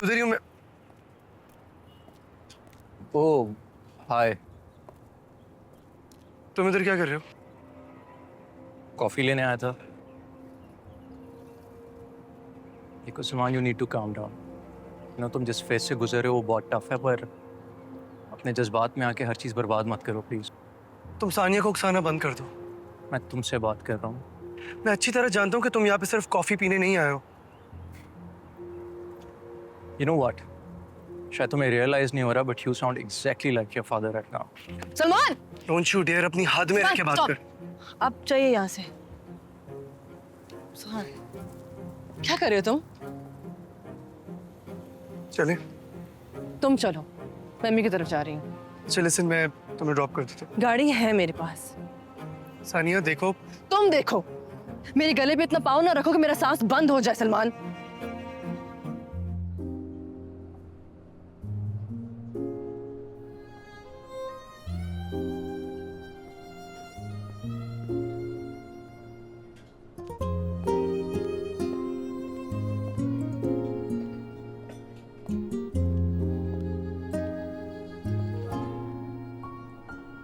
उधर ही हूँ मैं। ओह हाय। तुम इधर क्या कर रहे हो? कॉफी लेने आया था। देखो Salman, you need to calm down. तुम जिस फेज से गुजरे हो वो बहुत टफ है, पर अपने जज्बात में आके हर चीज बर्बाद मत करो प्लीज। तुम सानिया को उकसाना बंद कर दो। मैं तुमसे बात कर रहा हूँ। मैं अच्छी तरह जानता हूँ कि तुम यहाँ पे सिर्फ कॉफी पीने नहीं आए हो। यू नो व्हाट, शायद तुम्हें रियलाइज नहीं हो रहा, but you sound exactly like your father right now. Salman, don't you dare अपनी हद में रह के बात stop. कर। अब चाहिए यहाँ से। सलमान, क्या कर रहे हो तुम? चले तुम चलो, मैं अम्मी की तरफ जा रही हूँ। चल लिसन, मैं तुम्हें ड्रॉप कर देता हूँ। गाड़ी है मेरे पास। सानिया देखो, तुम देखो, मेरे गले पे इतना पाँव ना रखो कि मेरा सांस बंद हो जाए। सलमान,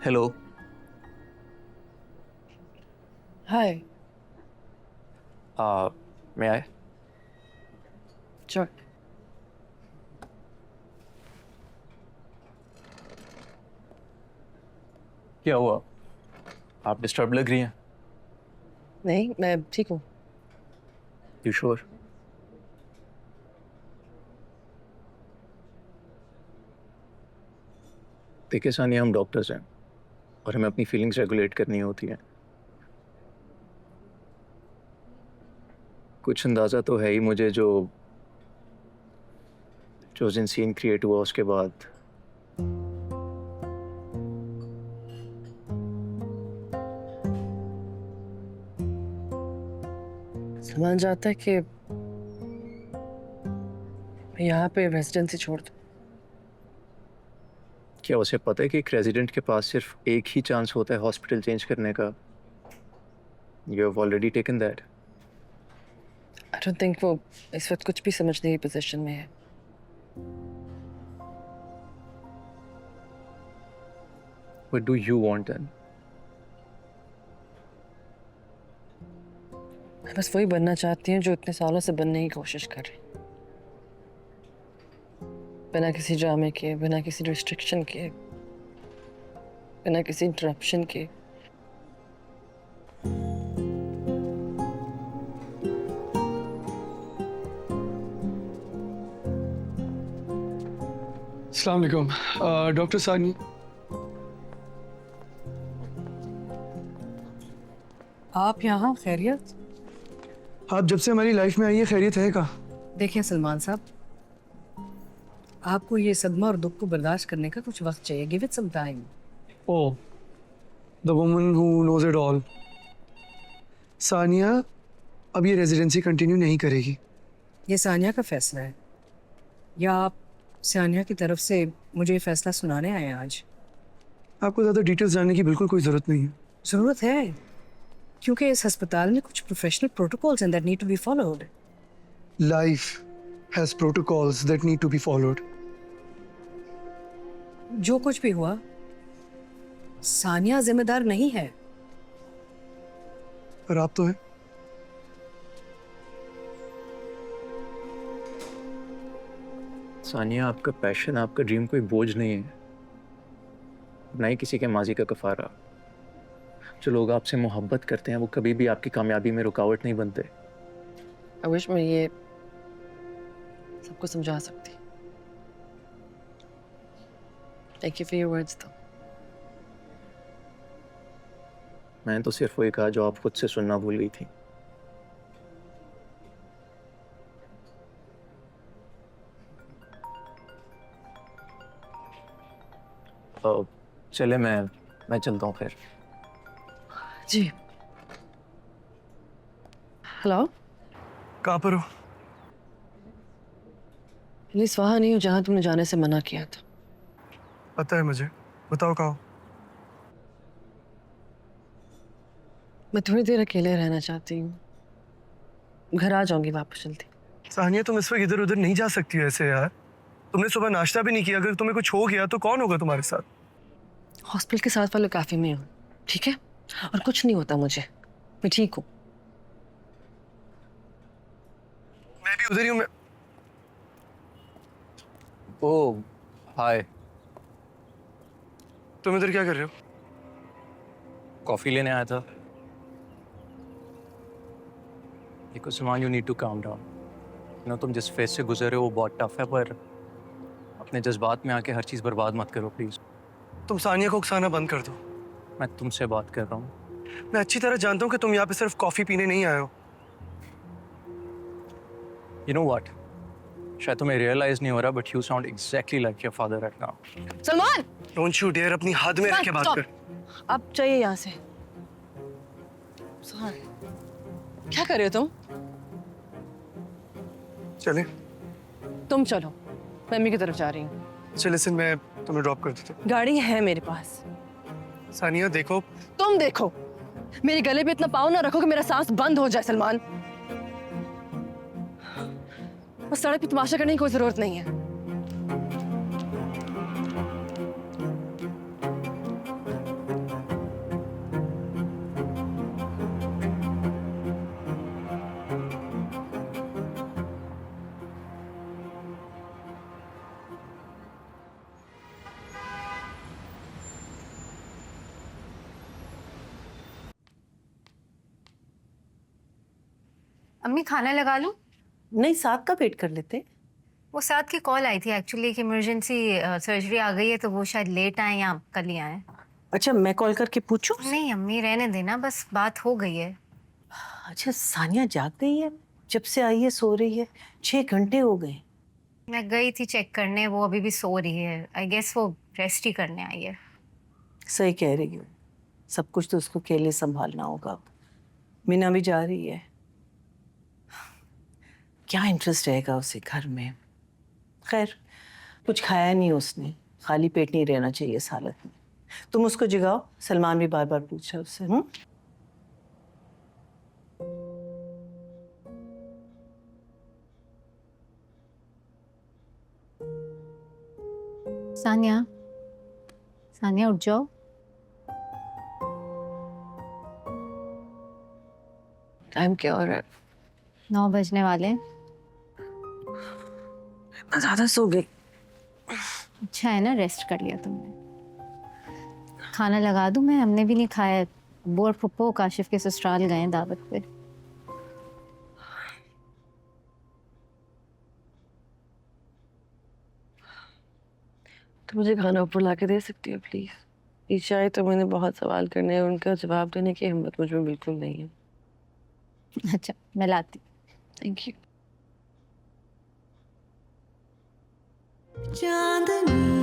हेलो। हाय। मैं आए। चल। क्या हुआ? आप डिस्टर्ब लग रही हैं। नहीं, मैं ठीक हूँ। You sure? देखिए सानिया, हम डॉक्टर्स हैं और हमें अपनी फीलिंग्स रेगुलेट करनी होती हैं। कुछ अंदाज़ा तो है ही मुझे जो जो दिन सीन क्रिएट हुआ उसके बाद। सलमान चाहता है कि मैं यहाँ पे रेजिडेंसी छोड़ दूँ। क्या उसे पता है कि एक रेजिडेंट के पास सिर्फ एक ही चांस होता है हॉस्पिटल चेंज करने का? You have already taken that. I don't think वो इस वक्त कुछ भी समझने की पोजीशन में है। What do you want then? मैं बस वही बनना चाहती हूँ जो इतने सालों से बनने की कोशिश कर रही। बिना किसी ड्रामे के, बिना किसी रिस्ट्रिक्शन के, बिना किसी इंटरप्शन के। अस्सलाम वालेकुम डॉक्टर सानिया। आप यहाँ खैरियत? आप जब से हमारी लाइफ में आई है, खैरियत है का? देखिए सलमान साहब, आपको ये सदमा और दुख को बर्दाश्त करने का कुछ वक्त चाहिए। Give it some time. Oh, the woman who knows it all. Sania अब ये रेजिडेंसी कंटिन्यू नहीं करेगी। ये सानिया का फैसला है या आप सानिया की तरफ से मुझे ये फैसला सुनाने आए हैं आज? आपको ज़्यादा डिटेल्स जानने की बिल्कुल कोई ज़रूरत नहीं है। ज़रूरत है, क्योंकि इस अस्पताल में कुछ प्रोफेशनल प्रोटोकॉल्स हैं that need to be followed. Life has protocols that need to be followed. जो कुछ भी हुआ, सानिया जिम्मेदार नहीं है। पर आप तो हैं। सानिया, आपका पैशन, आपका ड्रीम कोई बोझ नहीं है, ना ही किसी के माजी का कफारा। जो लोग आपसे मोहब्बत करते हैं वो कभी भी आपकी कामयाबी में रुकावट नहीं बनते। आई विश मैं ये सबको समझा सकती। Thank you for your words though. मैंने तो सिर्फ वही कहा जो आप खुद से सुनना भूल गई थी। चले, मैं चलता हूँ फिर। जी। हेलो, कहाँ पर हो? प्लीज वहाँ नहीं हूँ जहाँ तुमने जाने से मना किया था। पता है मुझे, बताओ कहाँ हो? मैं थोड़ी देर अकेले रहना चाहती हूँ। घर आ जाऊंगी वापस जल्दी। सानिया तुम इस वक्त इधर उधर नहीं जा सकती हो ऐसे यार। तुमने सुबह नाश्ता भी नहीं किया, अगर तुम्हें कुछ हो गया तो कौन होगा तुम्हारे साथ? हॉस्पिटल के साथ वाले कैफे में हूँ, ठीक है? और कुछ नहीं होता मुझे, मैं ठीक हूँ। मैं भी उधर ही हूँ। मैं ओह हाय, तुम इधर क्या कर रहे हो? कॉफी लेने आया था। देखो Salman, you need to calm down. तुम जिस फेज से गुजरे हो वो बहुत टफ है, पर अपने जज्बात में आके हर चीज़ बर्बाद मत करो प्लीज़। तुम सानिया को उकसाना बंद कर दो। मैं तुमसे बात कर रहा हूँ। मैं अच्छी तरह जानता हूँ कि तुम यहाँ पे सिर्फ कॉफी पीने नहीं आए हो। यू नो व्हाट, शायद तुम्हें रियलाइज नहीं हो रहा, but you sound exactly like your father right now. Salman, don't you dare अपनी हद में रह के बात stop. कर। अब चाहिए यहाँ से। सलमान, क्या कर रहे हो तुम? चले तुम चलो, मैं अम्मी की तरफ जा रही हूँ। चल लिसन, मैं तुम्हें ड्रॉप कर देता हूँ। गाड़ी है मेरे पास। सानिया देखो, तुम देखो, मेरे गले पे इतना पाँव ना रखो कि मेरा सांस बंद हो जाए सलमान। बस सड़क पे तमाशा करने की कोई जरूरत नहीं है। अम्मी खाना लगा लूं? नहीं, साथ का वेट कर लेते। वो साथ की कॉल आई थी एक्चुअली कि इमरजेंसी सर्जरी आ गई है, तो वो शायद लेट आए या कल ही आए। अच्छा, मैं कॉल करके पूछूं? नहीं अम्मी, रहने देना, बस बात हो गई है। अच्छा, सानिया जाग गई है? जब से आई है सो रही है, 6 घंटे हो गए। मैं गई थी चेक करने, वो अभी भी सो रही है। आई गेस वो रेस्ट ही करने आई है। सही कह रही हूँ, सब कुछ तो उसको अकेले संभालना होगा अब। मीना भी जा रही है, क्या इंटरेस्ट रहेगा उसे घर में। खैर, कुछ खाया नहीं उसने, खाली पेट नहीं रहना चाहिए इस हालत में। तुम उसको जगाओ, सलमान भी बार बार पूछ रहा है उससे। सानिया, सानिया उठ जाओ। टाइम क्या हो रहा है? 9 बजने वाले हैं। इतना ज्यादा सो गई। अच्छा है ना, रेस्ट कर लिया तुमने। खाना लगा दूं मैं? हमने भी नहीं खाया। अब्बू और फुप्पो काशिफ के ससुराल गए हैं दावत पे। तो मुझे खाना ऊपर ला के दे सकती हो प्लीज? ईशा आई तो मैंने बहुत सवाल करने हैं, उनका जवाब देने की हिम्मत मुझ में बिल्कुल नहीं है। अच्छा, मैं लाती। Thank you. चांदनी